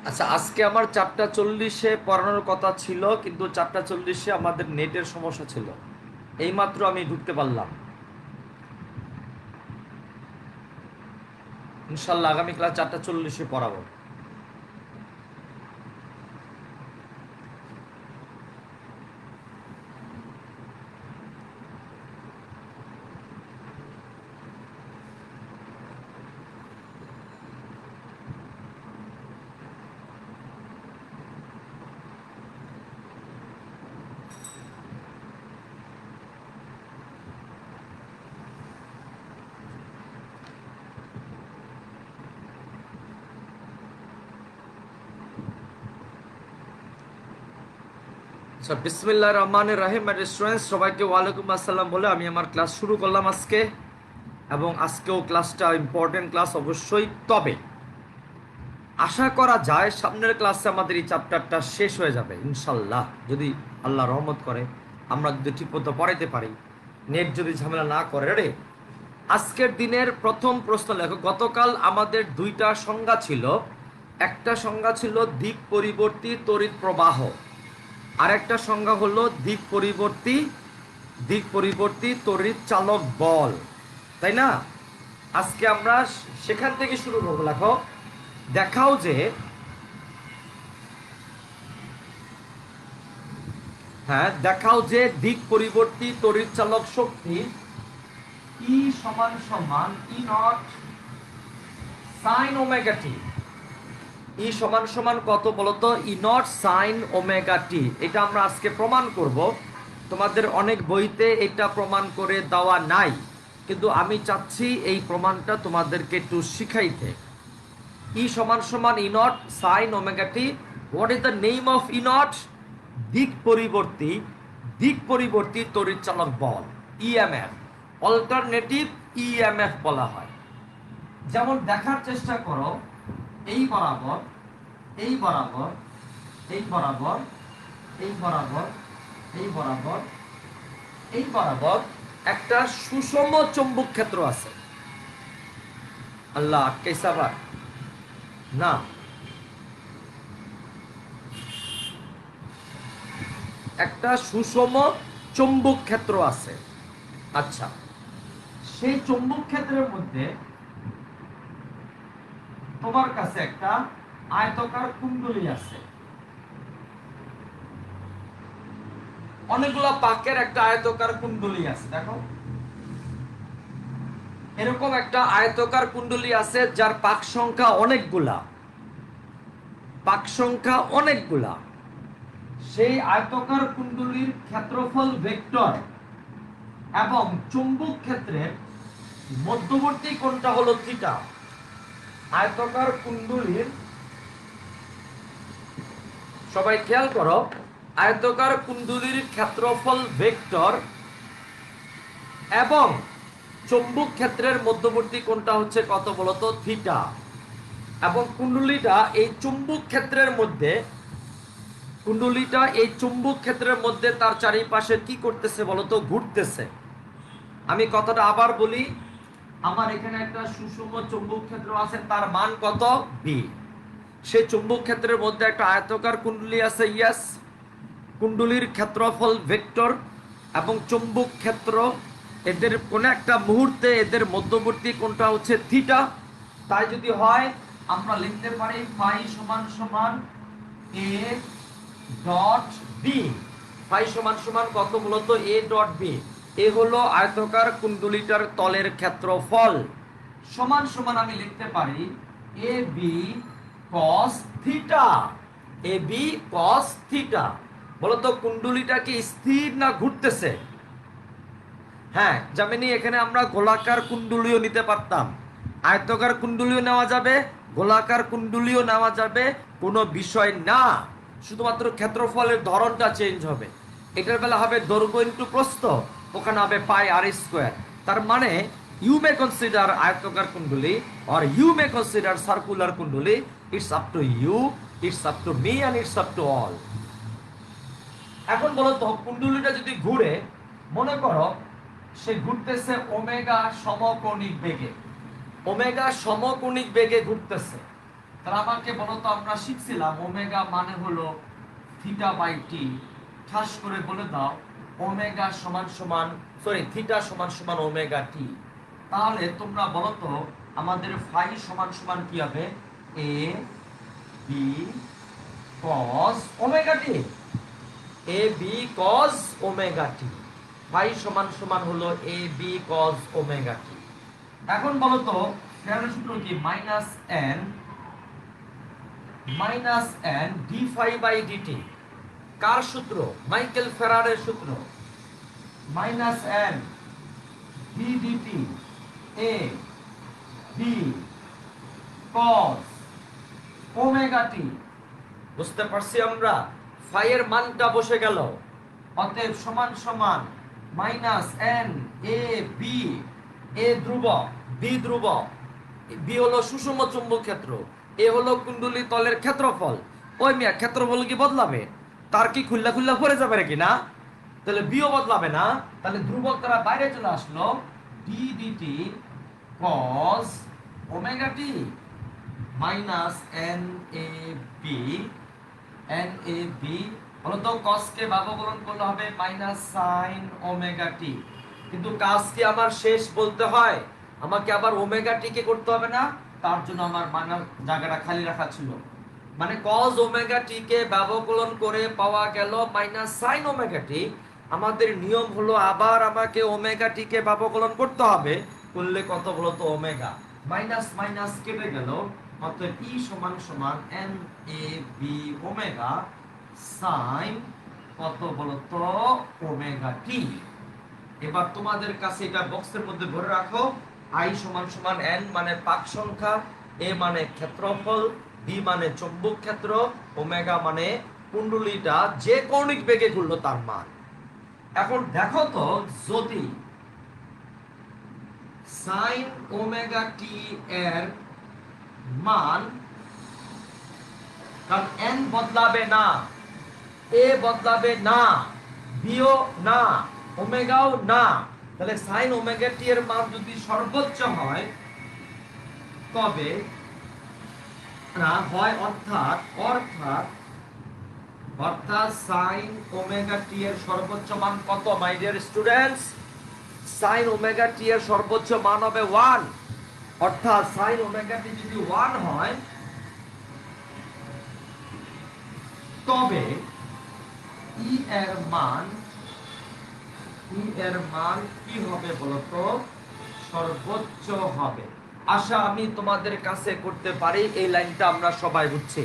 আচ্ছা, আজকে আমার 4:40-এ পড়ানোর কথা ছিল, কিন্তু 4:40-এ আমাদের নেটের সমস্যা ছিল। এইমাত্র আমি ঢুকতে পারলাম। ইনশাল্লাহ আগামী ক্লাস 4:40-এ পড়াবো। আচ্ছা, বিসমিল্লাহির রহমানির রহিম। স্টুডেন্টস, সবাইকে ওয়ালাইকুম আসসালাম বলে আমি আমার ক্লাস শুরু করলাম আজকে। এবং আজকেও ক্লাসটা ইম্পর্টেন্ট ক্লাস অবশ্যই। তবে আশা করা যায় সামনের ক্লাসে আমাদের এই চ্যাপ্টারটা শেষ হয়ে যাবে ইনশাল্লাহ, যদি আল্লাহ রহমত করে, আমরা যদি ঠিকমতো পড়াইতে পারি, নেট যদি ঝামেলা না করে। রে, আজকের দিনের প্রথম প্রশ্ন লেখো। গতকাল আমাদের দুইটা সংজ্ঞা ছিল। একটা সংজ্ঞা ছিল দিক পরিবর্তী তড়িৎ প্রবাহ, আর একটা সংজ্ঞা হলো দিক পরিবর্তী তড়িৎ চালক বল, তাই না? আজকে আমরা সেখান থেকে শুরু করবো। লেখো, দেখাও যে, দেখাও যে দিক পরিবর্তী তড়িৎ চালক শক্তি ই সমান সমান E naught sine omega t. ই সমান সমান কত বলতো? ই নট সাইন ওমেগা টি। এটা আমরা আজকে প্রমাণ করব। তোমাদের অনেক বইতে এটা প্রমাণ করে দেওয়া নাই, কিন্তু আমি চাচ্ছি এই প্রমাণটা তোমাদেরকে একটু শিখাইতে। ই সমান সমান E naught sine omega t. What is the name of E naught? দিক পরিবর্তী তড়িৎ চালক বল, ইএমএফ। অল্টারনেটিভ ইএমএফ বলা হয়। যেমন দেখার চেষ্টা করো, এই বরাবর, এই বরাবর, এই বরাবর, এই বরাবর, এই বরাবর, এই বরাবর একটা সুষম চৌম্বক ক্ষেত্র আছে। আল্লাহ কেসাবার না, একটা সুষম চৌম্বক ক্ষেত্র আছে। আচ্ছা, সেই চৌম্বক ক্ষেত্রের মধ্যে তোমার কাছে একটা আয়তাকার কুণ্ডলী আছে। অনেকগুলা পাকের একটা আয়তাকার কুণ্ডলী আছে। দেখো, এরকম একটা আয়তাকার কুণ্ডলী আছে যার পাক সংখ্যা অনেকগুলা। সেই আয়তাকার কুণ্ডলীর ক্ষেত্রফল ভেক্টর এবং চুম্বক ক্ষেত্রের মধ্যবর্তী কোণটা হলো থিটা। আয়তাকার কুণ্ডলীর, সবাই খেয়াল করো, আয়তাকার কুণ্ডলীর ক্ষেত্রফল ভেক্টর এবং চৌম্বক ক্ষেত্রের মধ্যবর্তী কোণটা হচ্ছে কত বলতো? থিটা। এবং কুণ্ডলীটা এই চুম্বক ক্ষেত্রের মধ্যে তার চারিপাশে কি করতেছে বলতো? ঘুরতেছে। আমি কথাটা আবার বলি, আমার এখানে একটা সুষম চুম্বক ক্ষেত্র আছে, তার মান কত? বি। সেই চুম্বক ক্ষেত্রের মধ্যে একটা আয়তাকার কুণ্ডলী আছে, ইয়েস। কুণ্ডলীর ক্ষেত্রফল ভেক্টর এবং চুম্বক ক্ষেত্র, এদের কোন একটা মুহূর্তে এদের মধ্যবর্তী কোণটা হচ্ছে থিটা। তাই যদি হয়, আমরা লিখতে পারি ফাই সমান সমান এ ডট বি। ফাই সমান সমান কত বলতো? A dot B. এ হলো আয়তাকার কুণ্ডলীটার তলের ক্ষেত্রফল। সমান সমান আমি লিখতে পারি এ বি কস থিটা। এ বি কস থিটা। বলতো কুণ্ডলীটা কি স্থির না ঘুরতেছে? হ্যাঁ, যেমনি এখানে আমরা গোলাকার কুণ্ডলীও নিতে পারতাম, আয়তাকার কুণ্ডলীও নেওয়া যাবে, গোলাকার কুণ্ডলীও নেওয়া যাবে, কোনো বিষয় না। শুধুমাত্র ক্ষেত্রফলের ধরনটা চেঞ্জ হবে। এটার বেলা হবে দৈর্ঘ্য ইন্টু প্রস্থ, ওখানে হবে পাই আর স্কোয়ার। তার মানে ইউ মে কনসিডার আয়তাকার কুণ্ডলী or you may consider circular কুণ্ডলী. It's up to you, it's up to me and it's up to all. এখন বলো তো, কুণ্ডলীটা যদি ঘুরে, মনে করো সে ঘুরতেছে ওমেগা সমকোণিক বেগে, ঘুরতেছে। তাহলে আমাকে বলো তো, আমরা শিখছিলাম ওমেগা মানে হলো থিটা বাই টি। ঠাস করে বলে দাও ওমেগা সমান সমান, সরি, থিটা সমান সমান ওমেগা টি। তাহলে তোমরা বলো তো আমাদের ফাই সমান সমান কি হবে? এ বি কস ওমেগা টি, এ বি কস ওমেগা টি। ফাই সমান সমান হলো এ বি কস ওমেগা টি। এখন বলো তো ফ্যারাডের সূত্র কি? Minus N d phi by dt. কার সূত্র? মাইকেল ফ্যারাডের সূত্র। Minus N d dt A B cos omega t. বুঝতে পারছি আমরা? ফাই এর মানটা বসে গেল, অতএব সমান সমান মাইনাস এন এ বি, এ ধ্রুবক, বি ধ্রুবক, বি হলো সুষম চুম্বক ক্ষেত্র, এ হলো কুণ্ডলী তলের ক্ষেত্রফল। ওই মিয়া ক্ষেত্রফল কি বদলাবে? তার কি খুল্লা খুল্লা পড়ে যাবে নাকি? না, তাহলে বিও বদলাবে না। তাহলে ধ্রুবক তারা বাইরে চলে আসলো, d dt cos omega t minus N A B, N A B হলো তো কস কে ব্যবকলন করলে হবে মাইনাস সাইন ওমেগা টি। কিন্তু কাজ কি আমার শেষ বলতে হয়? আমাকে আবার ওমেগা টি কে করতে হবে না? তার জন্য আমার মাইনাস জায়গাটা খালি রাখা ছিল। মানে কস ওমেগা টি কে ব্যবকলন করে পাওয়া গেল মাইনাস সাইন ওমেগা টি। আমাদের নিয়ম হলো আবার আমাকে ওমেগা টি কে ব্যবকলন করতে হবে। করলে কত বলতো? ওমেগা মাইনাস মাইনাস কেটে গেল, অতএব ই সমান সমান N A B omega sine কত বলতো? Omega t. এবার তোমাদের কাছে এটা বক্সের মধ্যে ভরে রাখো। আই সমান সমান এন মানে পাক সংখ্যা, এ মানে ক্ষেত্রফল, বি মানে চৌম্বক ক্ষেত্র, ওমেগা মানে কুণ্ডলীটা যে কৌণিক বেগে ঘুরলো তার মান। এখন দেখো তো, যদি সাইন ওমেগা টি এর মান, কারণ এন বদলাবে না, এ বদলাবে না, বিও না, ওমেগাও না, তাহলে সাইন ওমেগা টি এর মান যদি সর্বোচ্চ হয় তবে না হয়, অর্থাৎ অর্থাৎ অর্থাৎ সাইন ওমেগা টি এর সর্বোচ্চ মান কত my dear students? Sine omega t এর সর্বোচ্চ মান হবে 1। অর্থাৎ সাইন ওমেগা টি যদি 1 হয় তবে ই এর মান কি হবে বলতো? সর্বোচ্চ হবে। আশা আমি তোমাদের কাছে করতে পারি এই লাইনটা আমরা সবাই বুঝছি।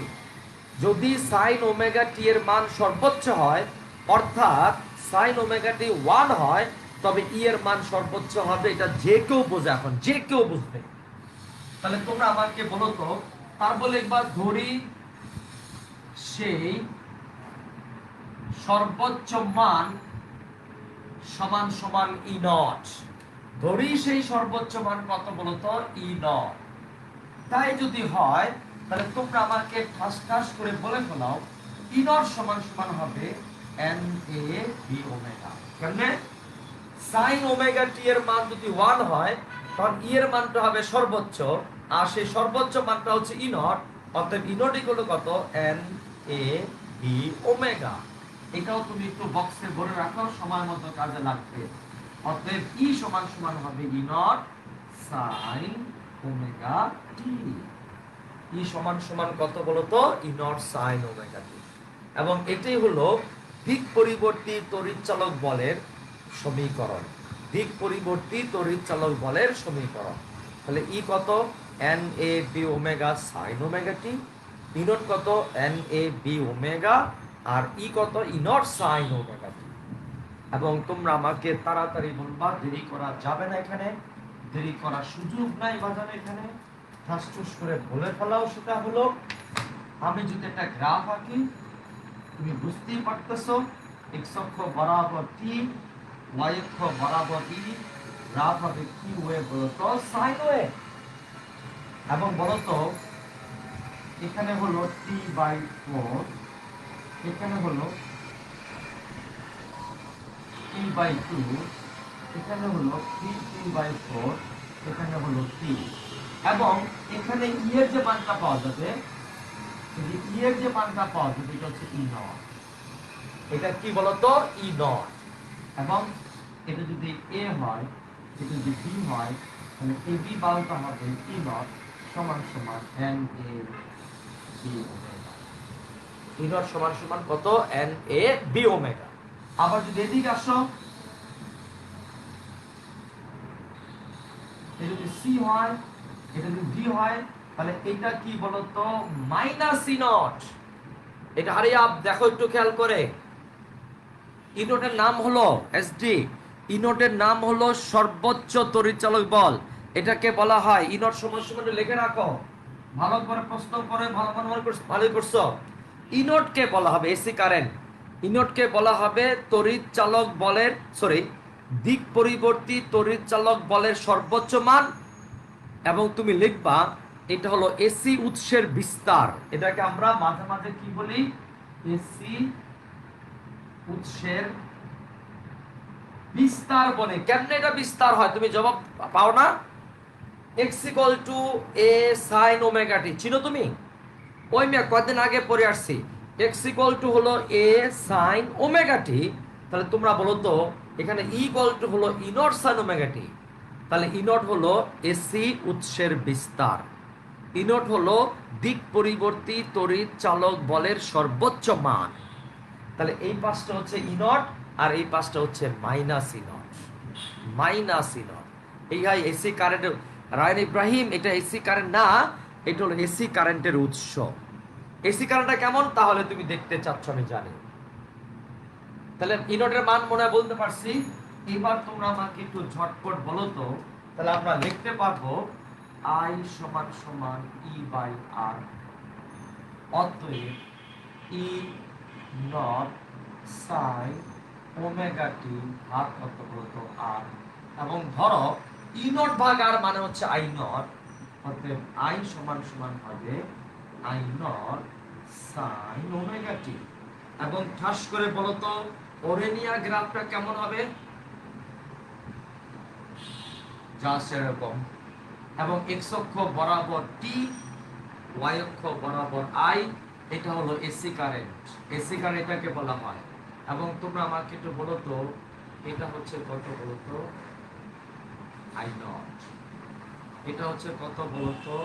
যদি সাইন ওমেগা টি এর মান সর্বোচ্চ হয়, অর্থাৎ সাইন ওমেগা টি 1 হয়, তবে ই এর মান সর্বোচ্চ হবে। এটা যে কেউ বোঝে, এখন যে কেউ বুঝবে। তাহলে তোমরা আমাকে বলো তো, তার বলে একবার ধরি সেই সর্বোচ্চ মান সমান সমান ই নট। ধরি সেই সর্বোচ্চ মান কত বলতো? ই নট। তাই যদি হয় তাহলে তোমরা আমাকে ঠাস ঠাস করে বলে ফেলাও ই নট সমান সমান হবে এন এ বি ওমেগা। কেমনে? সাইন ওমেগা টি এর মান যদি 1 হয় তখন ই এর মানটা হবে সর্বোচ্চ, আর সেই সর্বোচ্চ মানটা হচ্ছে ই নট। অতএব ই নট ইকুয়াল টু কত? N A B omega. এটাও তুমি একটু বক্সে ভরে রাখো, সময় মতো কাজে লাগবে। অতএব ই সমান সমান হবে ই নট সাইন ওমেগা টি। ই সমান সমান কত বলতো? ই নট সাইন ওমেগা টি। এবং এটাই হলো দিক পরিবর্তী তড়িৎচালক বলের সমীকরণ। দিক পরিবর্তী তড়িৎচালক বলের সমীকরণ। তাহলে ই কত? N A B omega sine omega t. E naught কত? N A B omega. আর ই কত? E naught sine omega t. এবং তোমরা আমাকে তাড়াতাড়ি বলবা, দেরি করা যাবে না, এখানে দেরি করার সুযোগ নাই বাজার। এখানে ঠাসঠুস করে বলে ফেলাও। সেটা হলো, আমি যদি একটা গ্রাফ আঁকি, তুমি বুঝতেই পারতেছো, এক্স অক্ষ বরাবর টি, ওয়াই অক্ষ বরাবর ই, গ্রাফ হবে কি ওয়ে বলতো? Sine wave. এবং বলতো এখানে হলো টি বাই 4, এখানে হলো টি বাই 2, এখানে হলো 3t/4, এখানে হলো t। এবং এখানে ই এর যে মানটা পাওয়া যাবে, ই এর যে মানটা পাওয়া যাবে এটা হচ্ছে ই নট। এটা কি বলতো? ই নট। এবং এটা যদি এ হয়, এটা যদি বি হয়, তাহলে এ বি বালটা হবে ই নট সমান সমান N A B omega. E nought সমান সমান কত? N A B omega. আবার যদি এদিকে আসো, এটা যদি সি হয়, এটা যদি ডি হয়, তাহলে এটা কি বলতো? Minus E not. এটা হারিয়ে দেখো একটু খেয়াল করে। ই নটের নাম হলো এসডি। ই নটের নাম হলো সর্বোচ্চ তড়িৎচালক বল। এটাকে বলা হয় ই নট সমান সমান, লিখে রাখো, ভালো করে প্রশ্ন করে ভালোই করছো। ই নটকে বলা হবে এসি কারেন্ট। ই নটকে বলা হবে তড়িৎচালক বলের, সরি, দিক পরিবর্তী তড়িৎচালক বলের সর্বোচ্চ মান। এবং তুমি লিখবা এটা হলো এসি উৎসের বিস্তার। এটাকে আমরা মাঝে মাঝে কি বলি? এসি উৎসের বিস্তার বলে। কেমনে এটা বিস্তার হয় তুমি জবাব পাও না? x equal to a sin omega t, চিনো তুমি? ওই মেয়ে কয়েকদিন আগে পড়ে আসছি। x equal to হলো a sin omega t। তাহলে তোমরা বলো তো এখানে e equal to হলো e naught sin omega t। তাহলে ই নট হলো এসি উৎসের বিস্তার। ই নট হলো দিক পরিবর্তী তড়িৎ চালক বলের সর্বোচ্চ মান। তাহলে এই পাশটা হচ্ছে ই নট আর এই পাশটা হচ্ছে minus E not. Minus E not. এই হয় এসি কারেন্ট। রায়ন ইব্রাহিম, এটা এসি কারেন্ট না, এটা হলো এসি কারেন্টের উৎস। এসি কারেন্টটা কেমন তাহলে তুমি দেখতে চাচ্ছ আমি জানি। তাহলে ই নটের মান মনে হয় বলতে পারছি। এবার তোমরা আমাকে একটু ঝটপট বলো তো, তাহলে আমরা লিখতে পারবো আই সমান সমান ই বাই আর। অতএব ই নট সাইন ওমেগা টি ভাগ কত বলতো? আর। এবং ধরো ই নট ভাগ আর মানে হচ্ছে আই নট। অতএব আই সমান সমান হবে I nought sine omega t. এবং ঠাস করে বলো তো ওরেনিয়া গ্রাফটা কেমন হবে? যা সেরকম। এবং এক্স অক্ষ বরাবর টি, ওয়াই অক্ষ বরাবর আই। এটা হলো এসি কারেন্ট। এসি কারেন্ট এটাকে বলা হয়। এবং তোমরা আমাকে একটু বলো তো এটা হচ্ছে কত বলো তো? I not. এটা হচ্ছে কত বলো তো?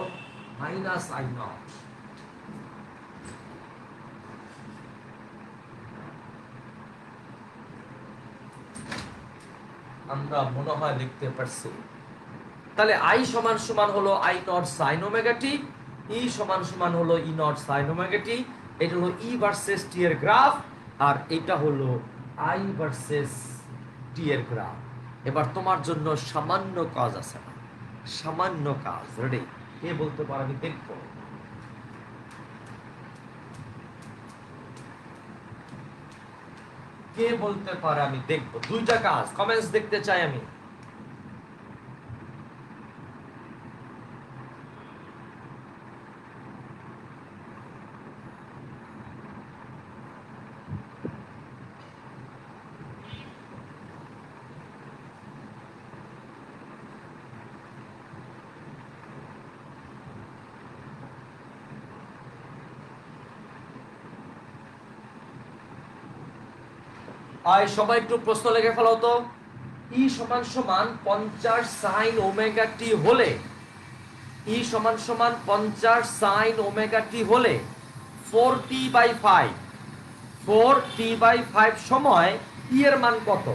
Minus I not. আমরা মনে হয় লিখতে পারছি। তাহলে আই সমান সমান হলো I nought sine omega t, ই সমান সমান হলো ই নট সাইন ওমেগা টি। এটা হলো ই ভার্সেস টি এর গ্রাফ, আর এটা হলো আই ভার্সেস টি এর গ্রাফ। এবার তোমার জন্য সামান্য কাজ আছে, না সামান্য কাজ। রেডি? কে বলতে পারে আমি দেখবো। কে বলতে পারে আমি দেখবো। দুইটা কাজ, কমেন্টস দেখতে চাই আমি। আয় সবাই একটু প্রশ্ন লিখে ফেলো তো। ই সমান সমান 50 সাইন ওমেগা টি হলে, ই সমান সমান 50 সাইন ওমেগা টি হলে 4t/5, 4t/5 সময় ই এর মান কত?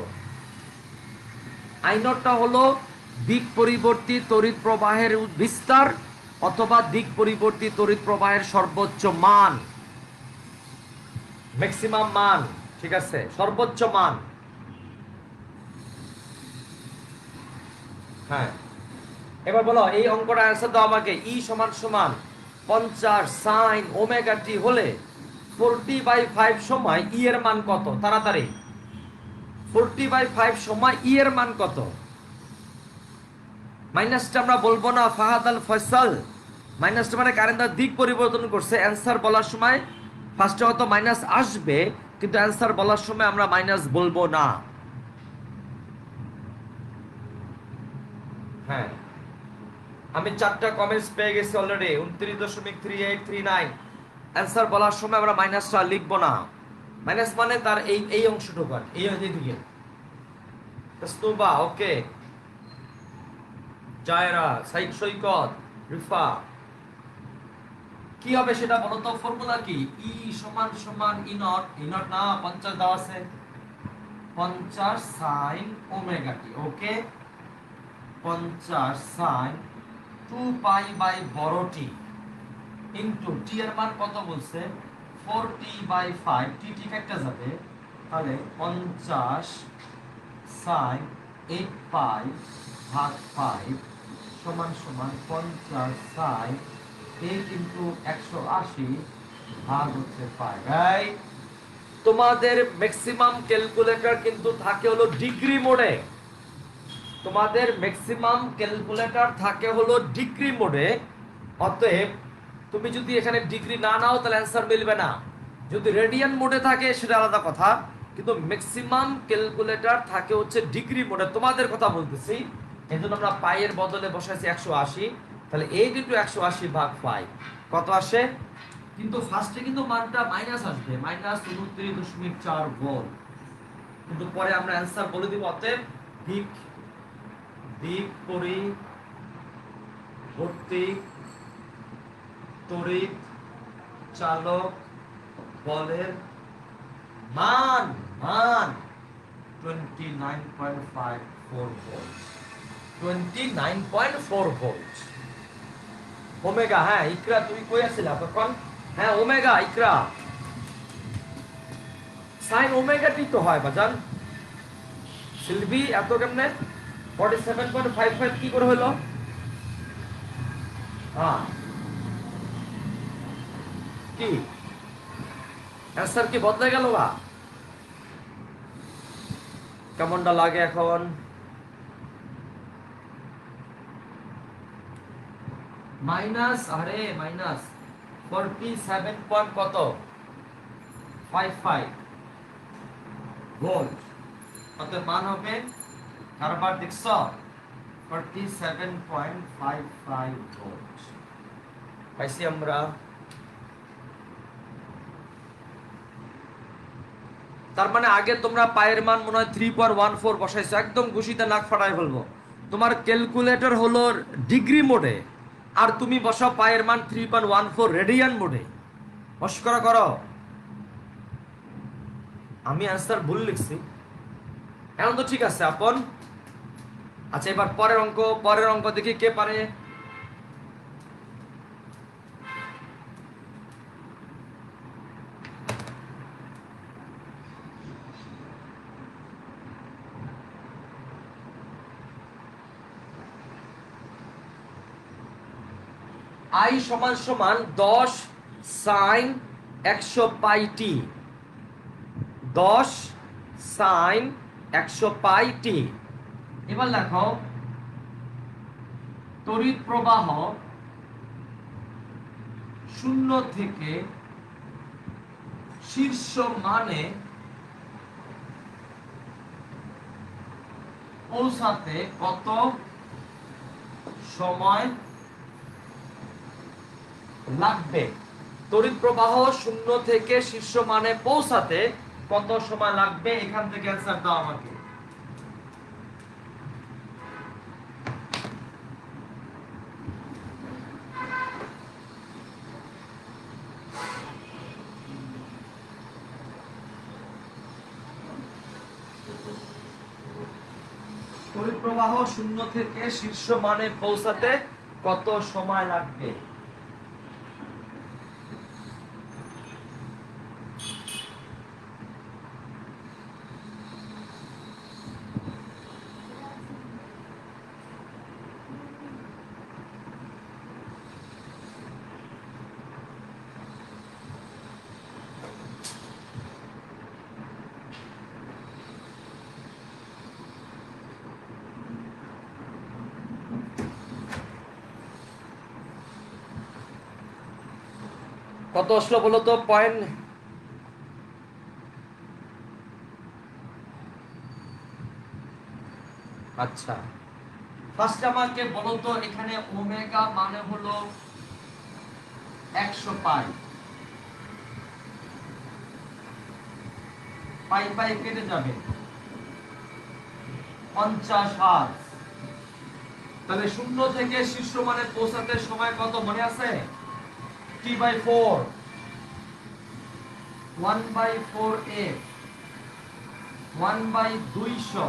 আই নটটা হলো দিক পরিবর্তী তড়িৎ প্রবাহের বিস্তার অথবা দিক পরিবর্তী তড়িৎ প্রবাহের সর্বোচ্চ মান, ম্যাক্সিমাম মান। ঠিক আছে, সর্বোচ্চ মান। হ্যাঁ, এবার বলো এই অঙ্কটা অ্যান্সার দাও আমাকে। ই সমান সমান 50 সাইন ওমেগা টি হলে 40/5 সময় ই এর মান কত? তাড়াতাড়ি। 40/5 সময় ই এর মান কত? মাইনাসটা আমরা বলবো না ফাহাদ আল ফয়সাল। মাইনাসটা মানে কারেন্টের দিক পরিবর্তন করছে। অ্যান্সার বলার সময় ফার্স্টে হয়তো মাইনাস আসবে, কিন্তু অ্যান্সার বলার সময় আমরা মাইনাস বলবো না। হ্যাঁ, আমি 4টা কমেন্টস পেয়ে গেছি অলরেডি 29.3839। অ্যান্সার বলার সময় আমরা মাইনাসটা লিখবো না। মাইনাস মানে তার এই অংশটুকু আর এই দিকে। তসনুবা ওকে, জায়রা, সৈকত, রিফা, কি হবে সেটা বলো তো। ফর্মুলা কি? ই সমান সমান ই নট না 50 দেওয়া আছে, 50 sine omega t. Okay, 50 sine 2 pi by বড় টি ইনটু টি এর মান কত বলছে 4t/5, টি টি কাটতে যাবে, তাহলে 50 সাইন 8 পাই ভাগ 5 সমান সমান 50 সাইন 8 ইনটু 180 ভাগ হচ্ছে 5। রাইট? তোমাদের ম্যাক্সিমাম ক্যালকুলেটর কিন্তু থাকে হলো ডিগ্রি মোডে। তোমাদের ম্যাক্সিমাম ক্যালকুলেটর থাকে হলো ডিগ্রি মোডে। অতএব তুমি যদি এখানে ডিগ্রি না নাও তাহলে অ্যান্সার মিলবে না। যদি রেডিয়ান মোডে থাকে সেটা আলাদা কথা, কিন্তু ম্যাক্সিমাম ক্যালকুলেটর থাকে হচ্ছে ডিগ্রি মোডে। তোমাদের কথা বলতেছি, এই জন্য আমরা পাইয়ের বদলে বসাইছি 180। তাহলে 8 ইন্টু 180 ভাগ 5 কত আসে? কিন্তু ফার্স্টে কিন্তু মানটা মাইনাস আসবে, -29.4 ভোল্ট। কিন্তু পরে আমরা অ্যান্সার বলে দিব। অতএব দিক দিক পরিবর্তী তড়িৎ চালক বলের মান মান 29.54 ভোল্ট। 29.4 ভোল্ট। ওমেগা। হ্যাঁ ইকরা, তুমি কই আছিলা তখন? হ্যাঁ ওমেগা, ইকরা সাইন ওমেগা টি তো হয় বাজান। সিলভি এত কেমনে 47.55 কি করে হলো? হ্যাঁ কি অ্যান্সার কি বদলে গেল? বা কেমনটা লাগে এখন? মাইনাস, আরে মাইনাস 47 পয়েন্ট কত 55 ভোল্ট। অতএব মান হবে, কারবার দেখছ, 47.55 ভোল্ট পাইছি আমরা। তার মানে আগে তোমরা পায়ের মান মনে হয় 3.14 বসাইছো, একদম ঘুষিতে নাক ফাটাই ফেলবো। তোমার ক্যালকুলেটর হলো ডিগ্রি মোডে, আর তুমি বসাও পায়ের মান 3.14 রেডিয়ান মোডে। মস্করা করো। আমি অ্যান্সার ভুল লিখছি, এখন তো ঠিক আছে আপন। আচ্ছা এবার পরের অঙ্ক দেখি কে পারে। আই সমান সমান 10 সাইন 100 পাই টি। 10 সাইন 100 পাই টি। এবার দেখো তড়িৎ প্রবাহ 0 থেকে শীর্ষ মানে পৌঁছাতে কত সময় লাগবে? তড়িৎ প্রবাহ 0 থেকে শীর্ষ মানে পৌঁছাতে কত সময় লাগবে? এখান থেকে অ্যান্সার দাও আমাকে। তড়িৎ প্রবাহ 0 থেকে শীর্ষ মানে পৌঁছাতে কত সময় লাগবে? কত আসলো বলো তো পয়েন্ট? আচ্ছা ফার্স্টে আমাকে বলো তো এখানে ওমেগা মানে হলো 100 পাই, পাই পাই কেটে যাবে 50 হার্জ। তাহলে শূন্য থেকে শীর্ষ মানে পৌঁছাতে সময় কত মনে আছে? T/4 1/4 f 1/200।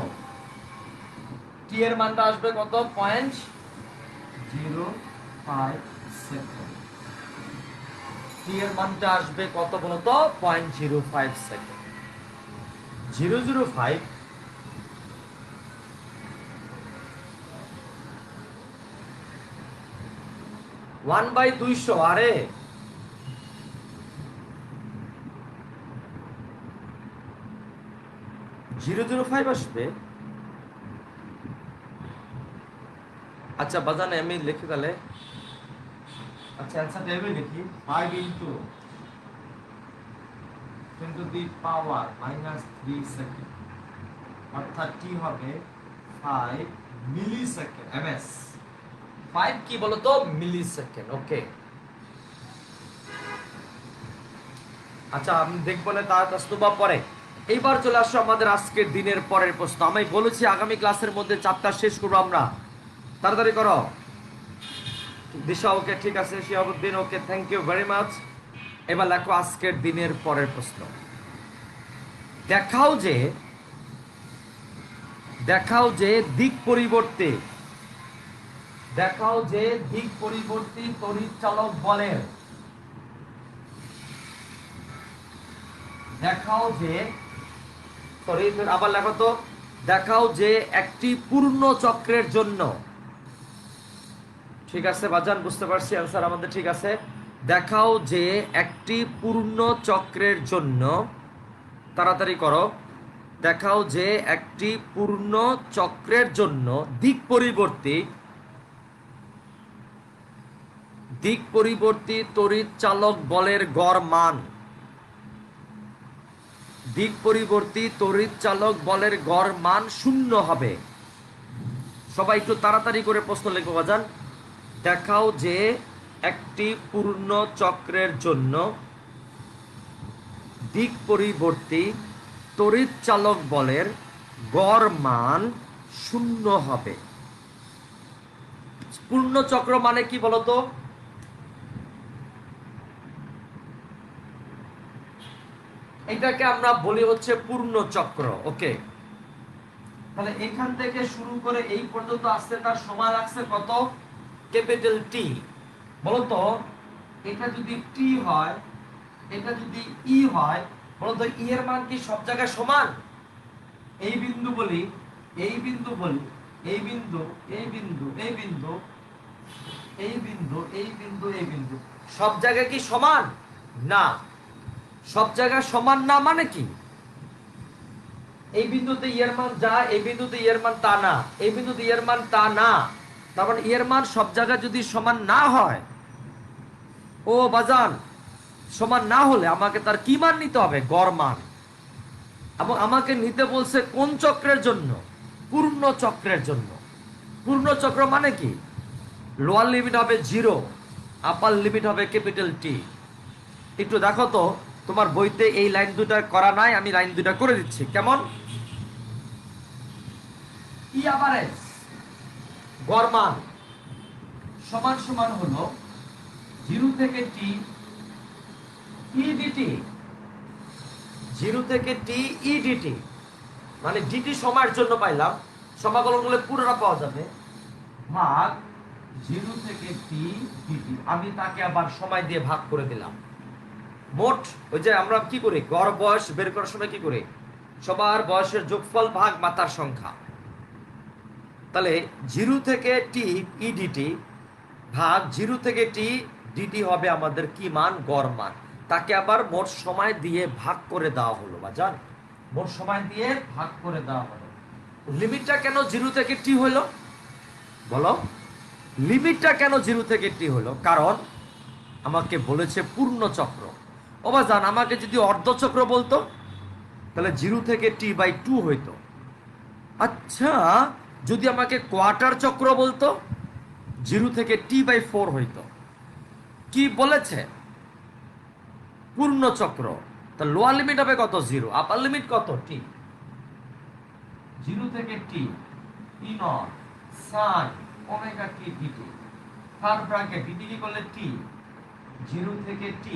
টি এর মানটা আসবে কত? 0.05 সেকেন্ড। টি এর মানটা আসবে কত বলতো? 0.05 সেকেন্ড। 005 1/200। আরে 005 আসবে। আচ্ছা বাজানে আমি লিখি তাহলে। আচ্ছা অ্যান্সারটা আমি লিখি 5 into the power -3 সেকেন্ড, অর্থাৎ টি হবে 5 মিলিসেকেন্ড। এমএস 5 কি বলতো? মিলিসেকেন্ড। ওকে, আচ্ছা আমি দেখবো না তার প্রশ্নটা পরে। এইবার চলে আসো আমাদের আজকের দিনের পরের প্রশ্ন। আমি বলেছি আগামী ক্লাসের মধ্যে চ্যাপ্টার শেষ করবো আমরা, তাড়াতাড়ি করো। দিশা ওকে, ঠিক আছে। শিহাবুদ্দিন ওকে, থ্যাংক ইউ ভেরি মাচ। এবার লেখো আজকের দিনের পরের প্রশ্ন। দেখাও যে দিক পরিবর্তে তড়িৎ চালক বলের আবার লেখো তো। দেখাও যে একটি পূর্ণ চক্রের জন্য, ঠিক আছে বাজান, বুঝতে পারছি অ্যান্সার আমাদের ঠিক আছে। দেখাও যে একটি পূর্ণ চক্রের জন্য, তাড়াতাড়ি করো। দেখাও যে একটি পূর্ণ চক্রের জন্য দিক পরিবর্তী তড়িৎ চালক বলের গড় মান, দিক পরিবর্তী তড়িৎ চালক বলের গড় মান 0 হবে। সবাই একটু তাড়াতাড়ি করে প্রশ্ন লিখো বাজান। দেখাও যে একটি পূর্ণ চক্রের জন্য দিক পরিবর্তী তড়িৎ চালক বলের গড় মান 0 হবে। পূর্ণ চক্র মানে কি বলতো? এটাকে আমরা বলি হচ্ছে পূর্ণ চক্র। ওকে, তাহলে এখান থেকে শুরু করে এই পর্যন্ত আসতে তার সময় লাগছে কত? Capital T. বলতো এটা যদি টি হয়, এটা যদি ই হয়, বলতো ই এর মান কি সব জায়গায় সমান? এই বিন্দু বলি, এই বিন্দু বলি, এই বিন্দু, এই বিন্দু, এই বিন্দু, এই বিন্দু, এই বিন্দু, এই বিন্দু, সব জায়গায় কি সমান? না। সব জায়গায় সমান না মানে কি? এই বিন্দুতে ইয়ের মান যা, এই বিন্দুতে ইয়ের মান তা না, এই বিন্দুতে ইয়ের মান তা না। তারপর ইয়ের মান সব জায়গায় যদি সমান না হয়, ও বাজান, সমান না হলে আমাকে তার কি মান নিতে হবে? গড় মান। এবং আমাকে নিতে বলছে কোন চক্রের জন্য? পূর্ণ চক্রের জন্য। পূর্ণ চক্র মানে কি? লোয়ার লিমিট হবে 0, আপার লিমিট হবে ক্যাপিটাল টি। একটু দেখো তো তোমার বইতে এই লাইন দুটা করা নাই, আমি লাইন দুটা করে দিচ্ছি। কেমন? ই এভারেজ গড় মান সমান সমান হলো 0 থেকে টি ই ডিটি, 0 থেকে টি ই ডিটি, মানে ডিটি সময়ের জন্য পাইলাম, সমাকলন করলে পুরোটা পাওয়া যাবে, ভাগ 0 থেকে টি ডিটি। আমি তাকে আবার সময় দিয়ে ভাগ করে দিলাম। মোট ওই যে আমরা কি করি গড় বয়স বের করার সময় কি করি? সবার বয়সের যোগফল ভাগ মাতার সংখ্যা। তাহলে 0 থেকে টি ই ডিটি ভাগ 0 থেকে টি ডিটি হবে আমাদের কি মান? গড় মান। তাকে আবার মোট সময় দিয়ে ভাগ করে দেওয়া হলো বাজান, মোট সময় দিয়ে ভাগ করে দেওয়া হলো। লিমিটটা কেন 0 থেকে টি হলো বলো? লিমিটটা কেন 0 থেকে টি হলো? কারণ আমাকে বলেছে পূর্ণ চক্র। ও বাজান, আমাকে যদি অর্ধচক্র বলতো তাহলে 0 থেকে টি/2 হইতো। আচ্ছা, যদি আমাকে কোয়ার্টার চক্র বলতো, 0 থেকে T/4 হইতো। কি বলেছে? পূর্ণ চক্র। তা লোয়ার লিমিট হবে কত? 0। আপার লিমিট কত? T। 0 থেকে T, E not sin omega T dt। Third bracket dt কি করলে T, 0 থেকে T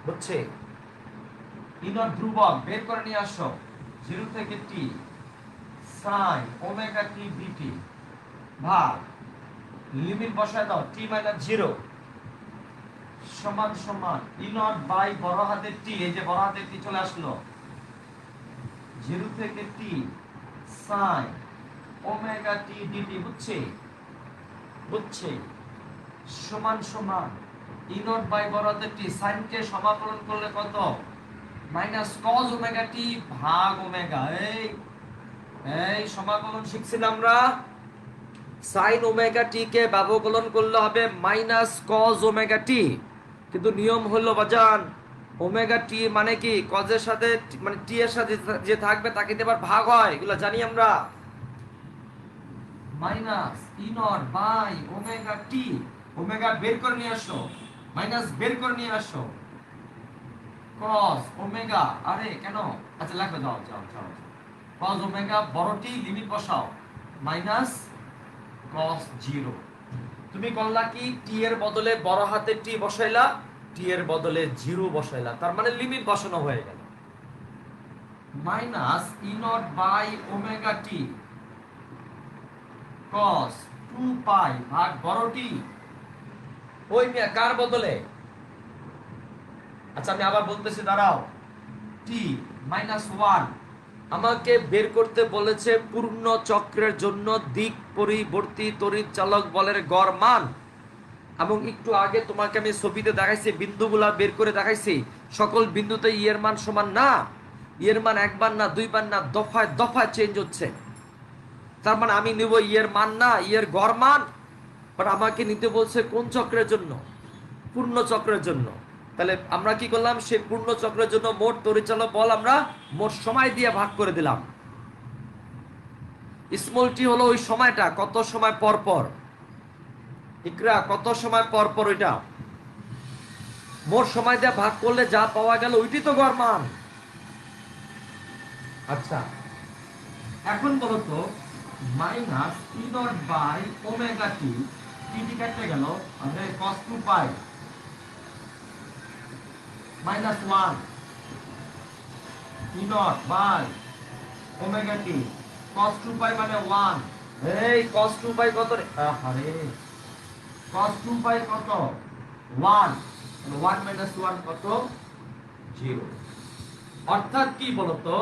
হচ্ছে E নট ধ্রুবক বের করে নিয়ে আসো, 0 থেকে T sin omega T dt ভাগ লিমিট বসায় দাও T - 0 সমান সমান E নট বাই বড় হাতের T, এই যে বড় হাতের T চলে আসলো, 0 থেকে T sin omega T dt বুঝছে সমান সমান E নট বাই বড় হাতের T, sin কে সমাকলন করলে কত? মাইনাস cos ওমেগা T ভাগ ওমেগা। এই সমাকলন শিখছিলাম আমরা, sin ওমেগা T কে ব্যবকলন করলে হবে মাইনাস cos ওমেগা T। কিন্তু নিয়ম হলো বাজান, ওমেগা T মানে কি cos এর সাথে মানে T এর সাথে যে থাকবে তাকে দিয়ে আবার ভাগ হয়, এগুলো জানি আমরা। Minus E not by omega T, omega বের করে নিয়ে আসো, মাইনাস বের করে নিয়ে আসো, cos ওমেগা, আরে কেন, আচ্ছা লাগবে, দাও যাও যাও, cos ওমেগা বড় T লিমিট বসাও, মাইনাস cos 0। তুমি করলা কি, T এর বদলে বড় হাতের T বসাইলা, T এর বদলে 0 বসাইলা, তার মানে লিমিট বসানো হয়ে গেল। Minus E not by omega T cos 2 pi ভাগ বড় T, ওই মিয়া কার বদলে? আচ্ছা আমি আবার বলতেছি, দাঁড়াও, T -1 আমাকে বের করতে বলেছে পূর্ণ চক্রের জন্য দিক পরিবর্তী তড়িৎ চালক বলের গড় মান। এবং একটু আগে তোমাকে আমি ছবিতে দেখাইছি, বিন্দুগুলা বের করে দেখাইছি, সকল বিন্দুতে ই এর মান সমান না, ই এর মান একবার না দুইবার না, দফায় দফায় চেঞ্জ হচ্ছে। তার মানে আমি নিব ই এর মান না, ই এর গড় মান, বাট আমাকে নিতে বলছে কোন চক্রের জন্য? পূর্ণ চক্রের জন্য। তাহলে আমরা কি করলাম, সেই পূর্ণ চক্রের জন্য মোট তড়িৎচালক বল আমরা মোট সময় দিয়ে ভাগ করে দিলাম। স্মল টি হলো ওই সময়টা, কত সময় পর পর, ইকরা কত সময় পর পর, ওইটা মোট সময় দিয়ে ভাগ করলে যা পাওয়া গেল ওইটি তো গড় মান। আচ্ছা এখন বলো তো, minus E not by omega T, t কেটে গেল, মানে cos 2 pi -1 E not by omega T cos 2 pi মানে 1। এই cos 2 পাই কত রে? আরে cos 2 পাই কত? 1। 1 - 1 কত? 0। অর্থাৎ কি বলতো,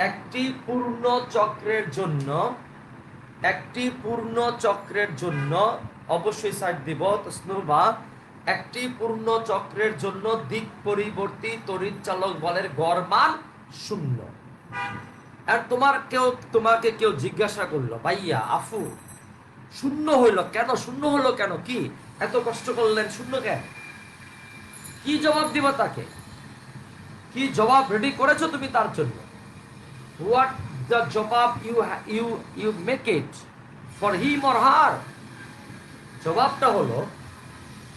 একটি পূর্ণ চক্রের জন্য অবশ্যই সাইড দিব তসনুবা, একটি পূর্ণ চক্রের জন্য দিক পরিবর্তী তড়িৎ চালক বলের গড় মান 0। আর তোমাকে কেউ জিজ্ঞাসা করলো, ভাইয়া আফু 0 হইল কেন? 0 হলো কেন? কি এত কষ্ট করলেন 0 কেন? কি জবাব দিবা তাকে? কি জবাব রেডি করেছো তুমি তার জন্য? হোয়াট দ্য জবাব you make it for him or her? জবাবটা হলো,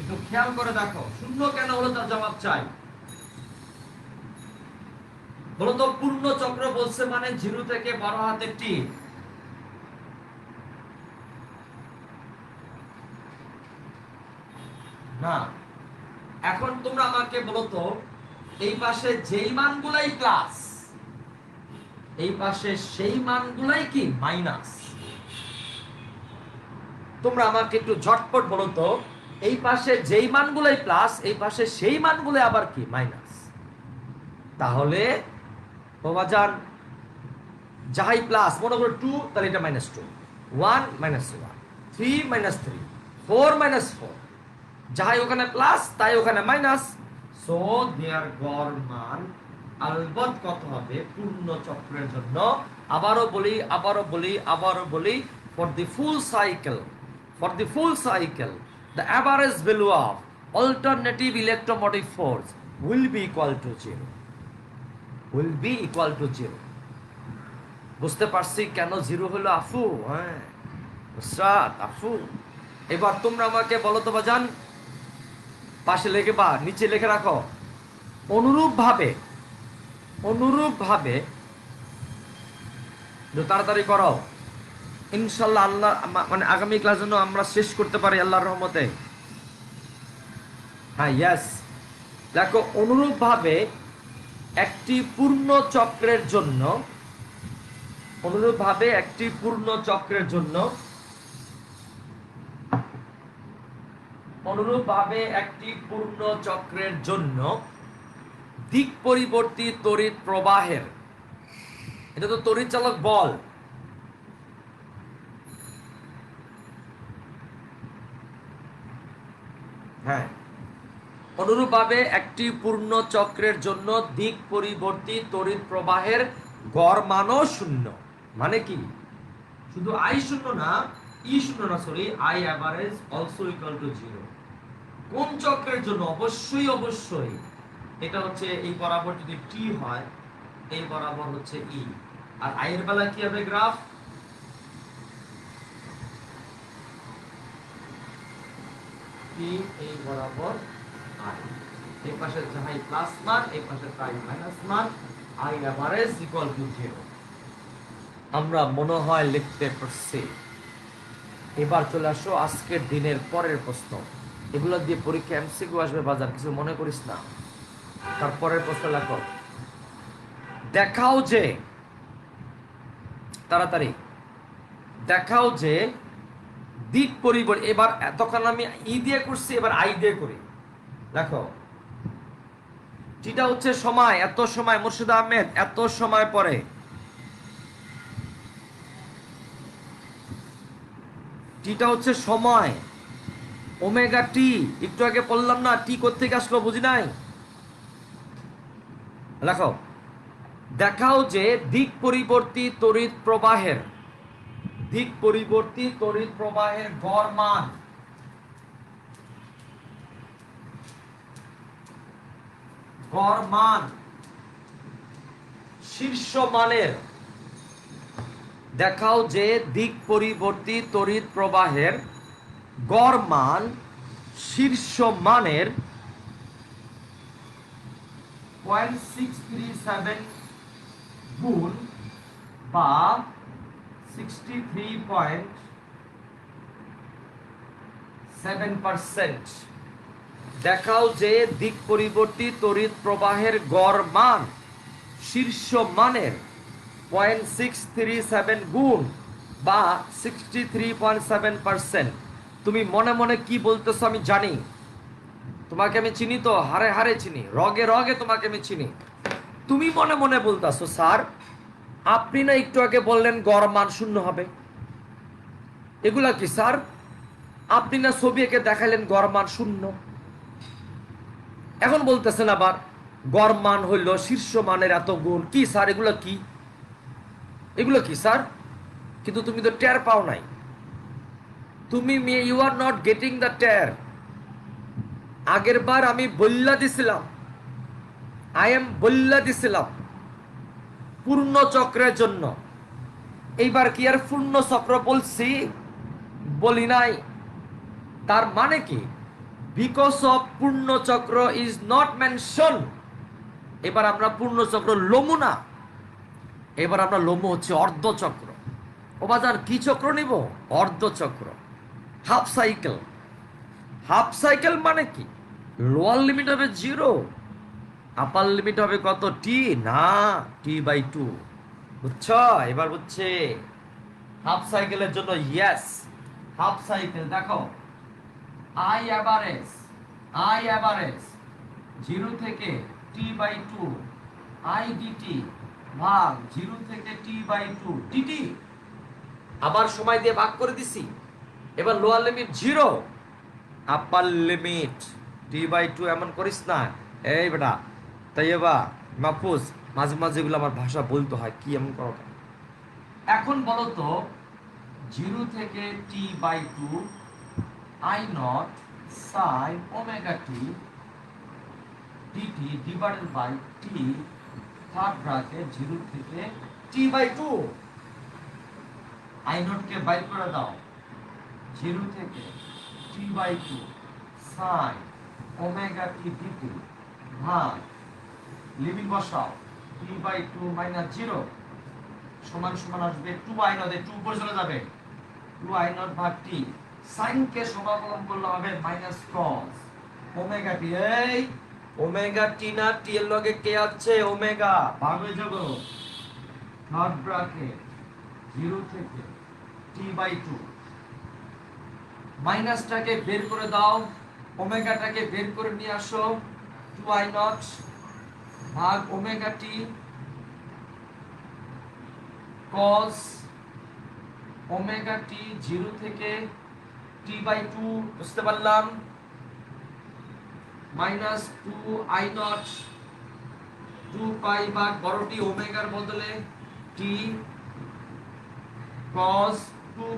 একটু খেয়াল করে দেখো, 0 কেন হলো তার জবাব চাই। বলো তো, পূর্ণ চক্র বলছে মানে 0 থেকে বড় হাতের T, না। এখন তোমরা আমাকে বলো তো, এই পাশে যেই মানগুলাই প্লাস, এই পাশে সেই মানগুলাই কি মাইনাস। তোমরা আমাকে একটু ঝটপট বলো তো, এই পাশে যেই মানগুলাই প্লাস, এই পাশে সেই মানগুলাই আবার কি মাইনাস। তাহলে বাবাজান যাই প্লাস, মনে করো 2, তাহলে এটা -2, 1 - 1, 3 - 3, 4 - 4, যাই ওখানে প্লাস তাই ওখানে মাইনাস। সো দেয়ার গড় মান আলবত কত হবে পূর্ণ চক্রের জন্য? আবারও বলি, for the full cycle, the average value of alternative electromotive force will be equal to 0. বুঝতে পারছি কেন জিরো হলো আফু। হ্যাঁ নুসরাত আফু, এবার তোমরা আমাকে বলো তো বাজান, পাশে লিখে বা নিচে লিখে রাখো, অনুরূপ ভাবে, অনুরূপ ভাবে তাড়াতাড়ি করো ইনশাল্লাহ, আল্লাহ মানে আগামী ক্লাস যেন আমরা শেষ করতে পারি আল্লাহর রহমতে। হ্যাঁ ইয়েস, দেখো অনুরূপ ভাবে একটি পূর্ণ চক্রের জন্য, অনুরূপ ভাবে একটি পূর্ণ চক্রের জন্য, অনুরূপ ভাবে একটি পূর্ণ চক্রের জন্য দিক পরিবর্তী তড়িৎ প্রবাহের, এটা তো তড়িৎ চালক বল, হ্যাঁ অনুরূপভাবে একটি পূর্ণ চক্রের জন্য দিক পরিবর্তী তড়িৎ প্রবাহের গড় মানও শূন্য। মানে কি, শুধু আই শূন্য না, ই শূন্য না, sorry, I average also equal to zero. কোন চক্রের জন্য? অবশ্যই অবশ্যই এটা হচ্ছে এই বরাবর যদি টি হয়, এই বরাবর হচ্ছে ই, আর আই এর বেলা কি হবে গ্রাফ, টি এই বরাবর আই, এই পাশে যাই প্লাস মান, এই পাশে তাই মাইনাস মান, আই এভারেজ ইকুয়াল টু 0। আমরা মনে হয় লিখতে পারছি। এবার চলে আসো আজকের দিনের পরের প্রশ্ন, এগুলো দিয়ে পরীক্ষা এমসিকিউ আসবে বাজার, কিছু মনে করিস না। তারপরের প্রশ্ন লেখো, দেখাও যে, তাড়াতাড়ি দেখাও যে দিক পরিবর্তন, এবার এতক্ষণ আমি ই দিয়ে করছি, এবার আই দিয়ে করি। দেখো যেটা হচ্ছে সময়, এত সময়, মুর্শিদ আহমেদ এত সময় পরে, টিটা হচ্ছে সময়, ওমেগা টি, একটু আগে বললাম না টি কোত্থেকে আসলো, বুঝি নাই। দেখো দেখাও যে দিক পরিবর্তী তড়িৎ প্রবাহের, দিক পরিবর্তী তড়িৎ প্রবাহের গড় মান, গড় মান শীর্ষ মানের, দেখাও যে দিক পরিবর্তী তড়িৎ প্রবাহের গড় মান শীর্ষ মানের 0.637 গুণ বা 63.7%। দেখাও যে দিক পরিবর্তী তড়িৎ প্রবাহের গড় মান শীর্ষ মানের 0.637 গুণ বা 63.7%। তুমি মনে মনে কি বলতেছো আমি জানি, তোমাকে আমি চিনি তো, হারে হারে চিনি, রগে রগে তোমাকে আমি চিনি। তুমি মনে মনে বলতেছো স্যার আপনি না একটু আগে বললেন গড় মান শূন্য হবে, এগুলা কি স্যার? আপনি না ছবি এঁকে দেখাইলেন গড় মান শূন্য, এখন বলতেছেন আবার গড় মান হইল শীর্ষ মানের এত গুণ, কি স্যার এগুলো কি, এগুলো কি স্যার? কিন্তু তুমি তো টের পাও নাই, তুমি you are not getting the টের। আগের বার আমি বল্লা দিছিলাম, আই এম বল্লা দিছিলাম পূর্ণ চক্রের জন্য, এইবার কি আর পূর্ণ চক্র বলছি? বলি নাই। তার মানে কি, বিকজ অফ পূর্ণ চক্র ইজ নট মেনশন। এবার আমরা পূর্ণ চক্র লমু না, এবার আমরা লমু হচ্ছে অর্ধচক্র। ও বাজার কি চক্র নিব? অর্ধচক্র, হাফ সাইকেল। হাফ সাইকেল মানে কি, লোয়ার লিমিট হবে 0, আপার লিমিট হবে কত, টি না, T/2, বুঝছ? এবার বুঝছে হাফ সাইকেলের জন্য ইয়েস, হাফ সাইকেল দেখো আই অ্যাভারেজ, আই অ্যাভারেজ 0 থেকে T/2 আই ডিটি ভাগ 0 থেকে T/2 ডিটি, আবার সময় দিয়ে ভাগ করে দিছি। এবার লোয়ার লিমিট 0, আপার লিমিট T/2, এমন করিস না এই বেটা। তাই এবার মাহফুজ মাঝে মাঝে এগুলো আমার ভাষা বলতে হয়, কি এমন করো? এখন বলো তো 0 থেকে T/2 I nought sine omega t dt divided by t, third bracket 0 থেকে T/2, আই নট কে বাইর করে দাও 0 থেকে t/2 sin omega t dt ভাগ লিমিট বসাও t/2 - 0 সমান সমান আসবে 2i নট, 2 উপরে চলে যাবে 2i নট ভাগ t, sin কে সমাকলন করলে হবে -cos ওমেগা টি। এই ওমেগা টি না, টি এর লগে কে আছে ওমেগা, ভাগ হয়ে যাবে থার্ড ব্র্যাকেট 0 থেকে t/2 মাইনাসটাকে বের করে দাও, ওমেগাটাকে বের করে নিয়ে আসো 2i নট ভাগ omega t cos omega t 0 থেকে t/2 বুঝতে পারলাম -2i নট 2 ভাগ বড়টি ওমেগার বদলে t cos 2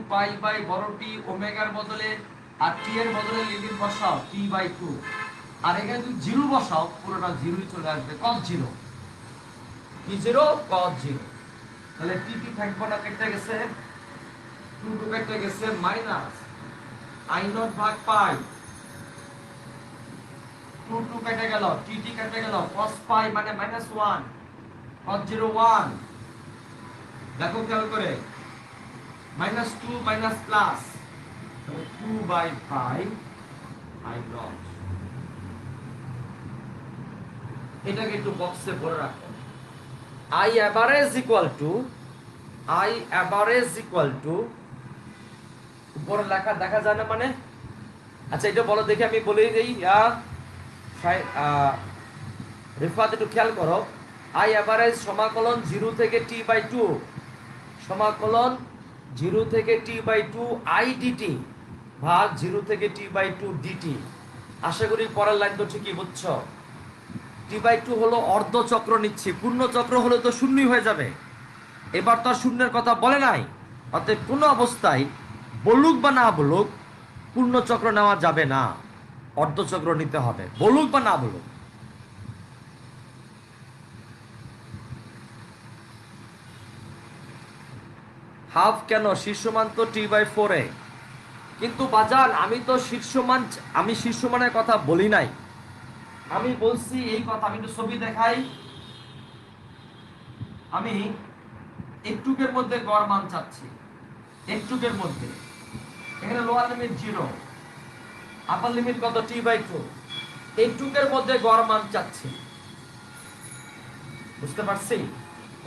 বড়টি ওমেগার বদলে আর t এর বদলে লিমিট বসাও t/2 আর এখানে যদি 0 বসাও পুরোটা 0ই চলে আসবে cos 0 কি 0 cos 0, তাহলে t থাকবে না, কেটে গেছে 2 কেটে গেছে -i নট ভাগ পাই 2 কেটে গেল t কেটে গেল cos পাই মানে -1 cos 0 1 দেখো খেয়াল করে -2 মাইনাস প্লাস 2/5 i নট। এটাকে একটু বক্সে ভরে রাখো i average equal to উপরে লেখা দেখা যায় না মানে, আচ্ছা এটা বলো দেখি, আমি বলেই দেই রিফাত একটু খেয়াল করো, i average সমাকলন 0 থেকে t/2 সমাকলন 0 থেকে t/2 i dt ভাগ 0 থেকে t/2 dt। আশা করি পরের লাইন তো ঠিকই বুঝছো। t/2 হলো অর্ধ চক্র নিচ্ছি, পূর্ণ চক্র হলে তো শূন্যই হয়ে যাবে, এবার তো আর শূন্যের কথা বলে নাই, অতএব কোনো অবস্থায় বলুক বা না বলুক পূর্ণ চক্র নেওয়া যাবে না, অর্ধ চক্র নিতে হবে, বলুক বা না বলুক। হাফ কেন, শীর্ষমান তো t/4 এ, কিন্তু বাজার আমি তো শীর্ষমানের কথা বলি নাই, আমি বলছি এই কথা, আমি একটু ছবি দেখাই, আমি একটুকের মধ্যে গড় মান চাচ্ছি, একটুকের মধ্যে এখানে লোয়ার লিমিট 0 আপার লিমিট কত t/2, একটুকের মধ্যে গড় মান চাচ্ছি, বুঝতে পারছি?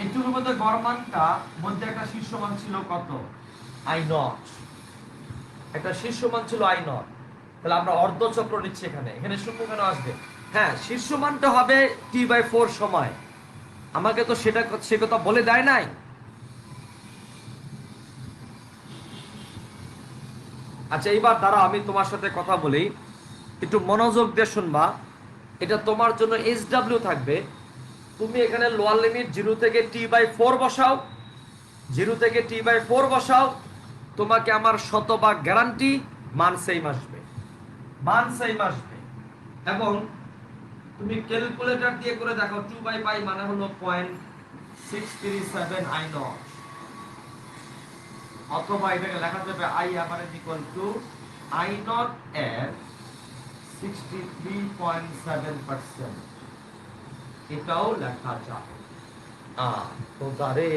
একটুকের মধ্যে গড় মানটা মধ্যে একটা শীর্ষমান ছিল কত i নট, একটা শীর্ষমান ছিল i নট, তাহলে আমরা অর্ধ চক্র নিচ্ছি, এখানে এখানে শূন্য কেন আসবে? হ্যাঁ শীর্ষমানটা হবে t/4 সময়, আমাকে তো সে কথা বলে দেয় নাই। আচ্ছা এইবার দ্বারা আমি তোমার সাথে কথা বলি, একটু মনোযোগ দিয়ে শুনবা, এটা তোমার জন্য SW থাকবে। তুমি এখানে লোয়ার লিমিট 0 থেকে t/4 বসাও, 0 থেকে t/4 বসাও, তোমাকে আমার শতভাগ গ্যারান্টি মান সেম আসবে, মান সেম আসবে। এবং তুমি ক্যালকুলেটর দিয়ে করে দেখো 2/π মানে হলো 0.637 i নট, অথবা এটাকে লেখা যাবে i average equal to i not এর 63.7%, এটাও লেখা যায়। তো দাঁড়ে